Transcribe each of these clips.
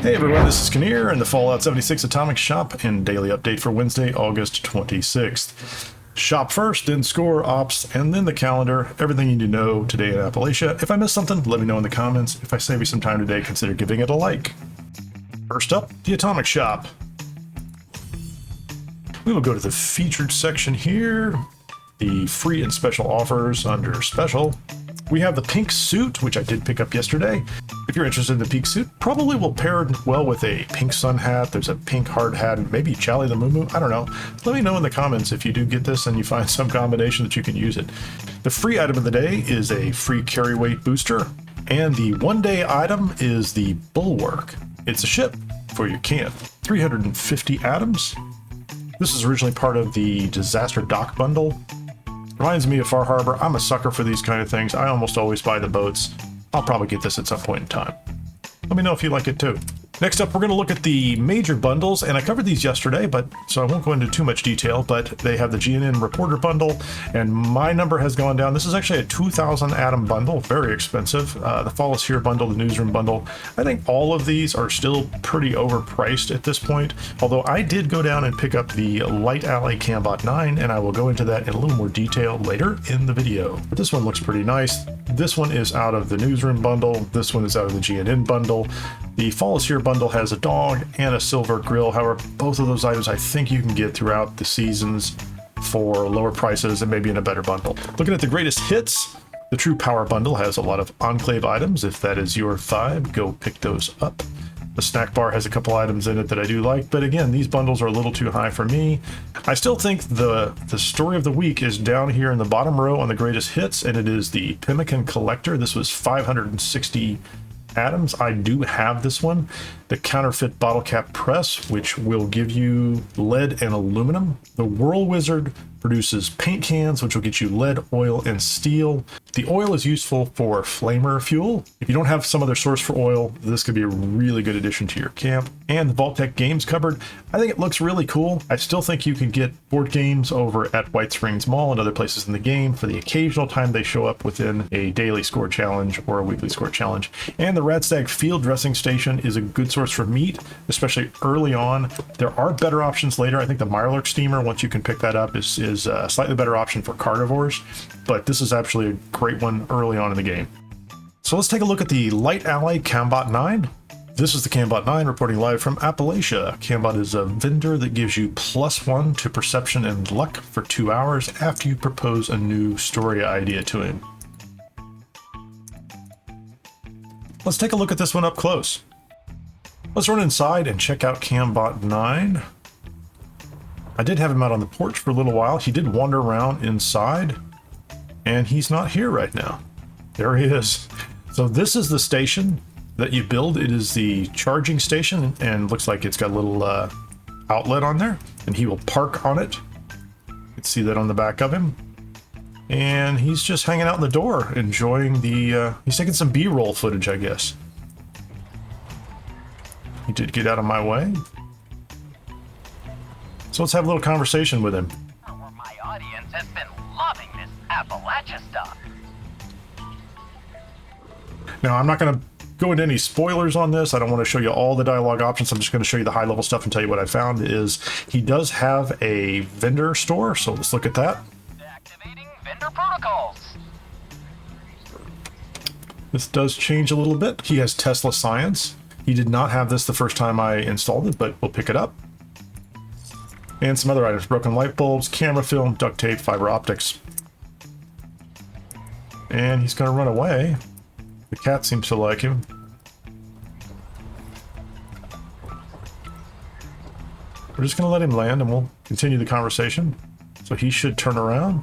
Hey everyone, this is Kinnear and the Fallout 76 Atomic Shop and daily update for Wednesday, August 26th. Shop first, then score, ops, and then the calendar. Everything you need to know today in Appalachia. If I missed something, let me know in the comments. If I save you some time today, consider giving it a like. First up, the Atomic Shop. We will go to the featured section here. The free and special offers under special. We have the pink suit, which I did pick up yesterday. If you're interested in the pink suit, probably will pair well with a pink sun hat. There's a pink hard hat, and maybe Charlie the Moo Moo. I don't know. Let me know in the comments if you do get this and you find some combination that you can use it. The free item of the day is a free carry weight booster, and the one-day item is the Bulwark. It's a ship for your camp. 350 atoms. This is originally part of the Disaster Dock bundle. Reminds me of Far Harbor. I'm a sucker for these kind of things. I almost always buy the boats. I'll probably get this at some point in time. Let me know if you like it too. Next up, we're going to look at the major bundles, and I covered these yesterday, so I won't go into too much detail, but they have the GNN Reporter bundle, and my number has gone down. This is actually a 2,000 atom bundle, very expensive. The Fall is Here bundle, the Newsroom bundle. I think all of these are still pretty overpriced at this point, although I did go down and pick up the Light Ally Cambot 9, and I will go into that in a little more detail later in the video. But this one looks pretty nice. This one is out of the Newsroom bundle. This one is out of the GNN bundle. The Fall is Here bundle has a dog and a silver grill. However, both of those items I think you can get throughout the seasons for lower prices and maybe in a better bundle. Looking at the greatest hits, the True Power bundle has a lot of Enclave items. If that is your vibe, go pick those up. The snack bar has a couple items in it that I do like, but again, these bundles are a little too high for me. I still think the story of the week is down here in the bottom row on the greatest hits, and it is the Pemmican Collector. This was 560 atoms. I do have this one. The Counterfeit Bottle Cap Press, which will give you lead and aluminum. The Whirl Wizard produces paint cans, which will get you lead, oil, and steel. The oil is useful for flamer fuel. If you don't have some other source for oil, this could be a really good addition to your camp. And the Vault-Tec Games cupboard, I think it looks really cool. I still think you can get board games over at White Springs Mall and other places in the game for the occasional time they show up within a daily score challenge or a weekly score challenge. And the Radstag Field Dressing Station is a good source for meat, especially early on. There are better options later. I think the Mirelurk Steamer, once you can pick that up, is a slightly better option for carnivores, but this is actually a great one early on in the game. So let's take a look at the Light Ally Cambot 9. This is the Cambot 9 reporting live from Appalachia. Cambot is a vendor that gives you +1 to perception and luck for 2 hours after you propose a new story idea to him. Let's take a look at this one up close. Let's run inside and check out Cambot 9. I did have him out on the porch for a little while. He did wander around inside, and he's not here right now. There he is. So this is the station that you build. It is the charging station, and looks like it's got a little outlet on there, and he will park on it. You can see that on the back of him. And he's just hanging out in the door, enjoying the, he's taking some B-roll footage, I guess. He did get out of my way. So let's have a little conversation with him. My audience has been loving this Appalachia stuff. Now, I'm not going to go into any spoilers on this. I don't want to show you all the dialogue options. I'm just going to show you the high-level stuff and tell you what I found is he does have a vendor store, so let's look at that. Activating vendor protocols. This does change a little bit. He has Tesla Science. He did not have this the first time I installed it, but we'll pick it up. And some other items, broken light bulbs, camera film, duct tape, fiber optics. And he's going to run away. The cat seems to like him. We're just going to let him land and we'll continue the conversation. So he should turn around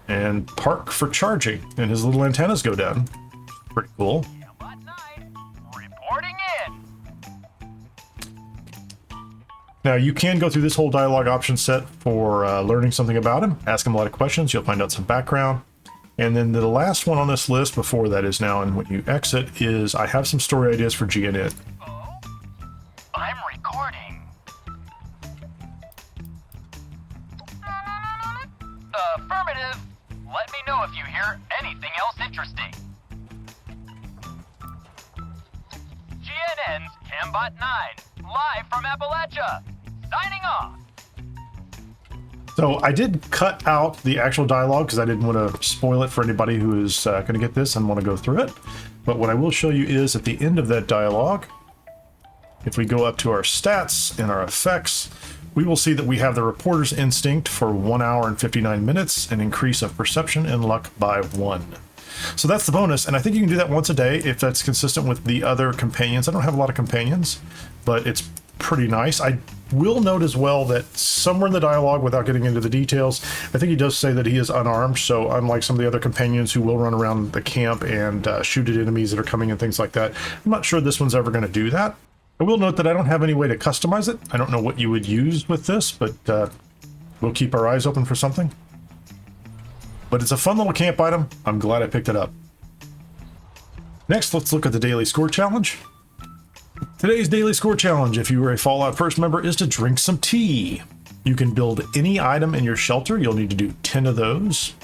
and park for charging, and his little antennas go down. Pretty cool. Reporting in. Now, you can go through this whole dialogue option set for learning something about him. Ask him a lot of questions. You'll find out some background. And then the last one on this list before that is now, and when you exit, is I have some story ideas for GNN. Oh, I'm recording. Affirmative. Let me know if you hear anything else interesting. GNN ends Cambot 9, live from Appalachia. Signing off. So I did cut out the actual dialogue because I didn't want to spoil it for anybody who is going to get this and want to go through it. But what I will show you is at the end of that dialogue, if we go up to our stats and our effects, we will see that we have the reporter's instinct for 1 hour and 59 minutes, an increase of perception and luck by 1. So that's the bonus, and I think you can do that once a day if that's consistent with the other companions. I don't have a lot of companions, but it's pretty nice. I will note as well that somewhere in the dialogue, without getting into the details, I think he does say that he is unarmed, so unlike some of the other companions who will run around the camp and shoot at enemies that are coming and things like that, I'm not sure this one's ever going to do that. I will note that I don't have any way to customize it. I don't know what you would use with this, but we'll keep our eyes open for something. But it's a fun little camp item. I'm glad I picked it up. Next, let's look at the daily score challenge. Today's daily score challenge, if you were a Fallout First member, is to drink some tea. You can build any item in your shelter. You'll need to do 10 of those.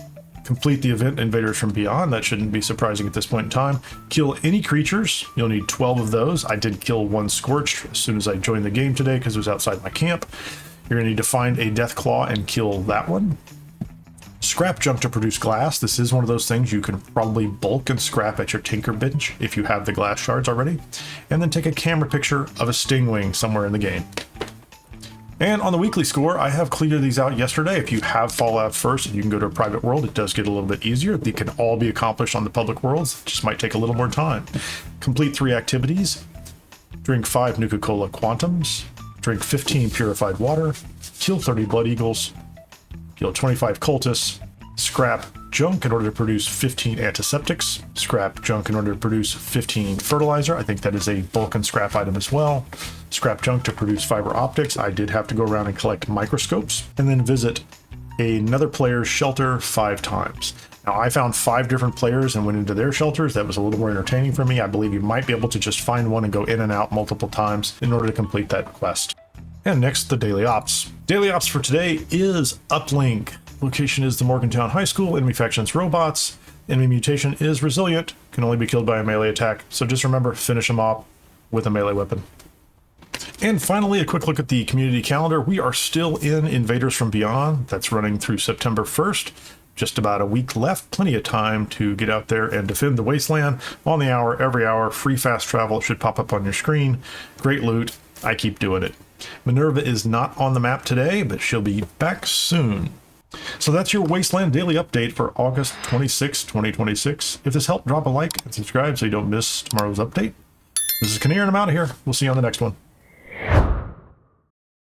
Complete the event Invaders from Beyond. That shouldn't be surprising at this point in time. Kill any creatures. You'll need 12 of those. I did kill one Scorch as soon as I joined the game today because it was outside my camp. You're going to need to find a Death Claw and kill that one. Scrap junk to produce glass. This is one of those things you can probably bulk and scrap at your tinker bench if you have the glass shards already. And then take a camera picture of a stingwing somewhere in the game. And on the weekly score, I have cleared these out yesterday. If you have Fallout First and you can go to a private world, it does get a little bit easier. They can all be accomplished on the public worlds. It just might take a little more time. Complete 3 activities. Drink 5 Nuka-Cola Quantums. Drink 15 purified water. Kill 30 Blood Eagles. Kill 25 cultists, scrap junk in order to produce 15 antiseptics, scrap junk in order to produce 15 fertilizer. I think that is a bulk and scrap item as well. Scrap junk to produce fiber optics. I did have to go around and collect microscopes, and then visit another player's shelter 5 times. Now, I found 5 different players and went into their shelters. That was a little more entertaining for me. I believe you might be able to just find one and go in and out multiple times in order to complete that quest. And next, the Daily Ops. Daily Ops for today is Uplink. Location is the Morgantown High School. Enemy factions robots. Enemy mutation is resilient. Can only be killed by a melee attack. So just remember, finish them off with a melee weapon. And finally, a quick look at the community calendar. We are still in Invaders from Beyond. That's running through September 1st. Just about a week left. Plenty of time to get out there and defend the wasteland. On the hour, every hour. Free fast travel should pop up on your screen. Great loot. I keep doing it. Minerva is not on the map today, but she'll be back soon. So that's your Wasteland Daily Update for August 26, 2026. If this helped, drop a like and subscribe so you don't miss tomorrow's update. This is Kinnear and I'm out of here. We'll see you on the next one.